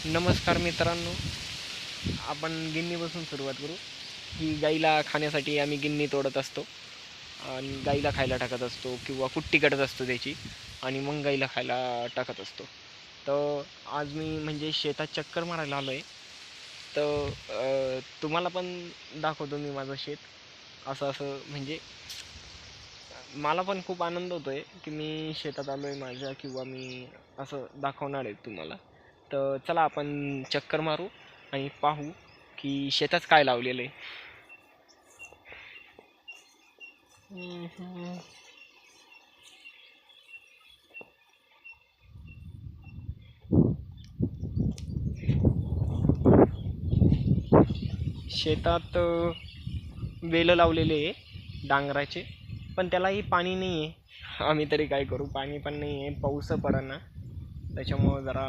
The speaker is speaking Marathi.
नमस्कार मित्रांनो, आपण गिन्नीपासून सुरुवात करू. ही गाईला खाण्यासाठी आम्ही गिन्नी तोडत असतो आणि गाईला खायला टाकत असतो किंवा कुट्टी करत असतो त्याची आणि मग गाईला खायला टाकत असतो. तर आज मी म्हणजे शेतात चक्कर मारायला आलो आहे. तर तुम्हाला पण दाखवतो मी माझं शेत. असं असं म्हणजे मला पण खूप आनंद होतो आहे की मी शेतात आलो आहे माझ्या, किंवा मी असं दाखवणार आहे तुम्हाला. तर चला आपण चक्कर मारू आणि पाहू की शेतात काय लावलेलं आहे. शेतात वेलं लावलेले आहे डांगराचे, पण त्यालाही पाणी नाही आहे. आम्ही तरी काय करू, पाणी पण नाही आहे, पाऊस पडेना. त्याच्यामुळं जरा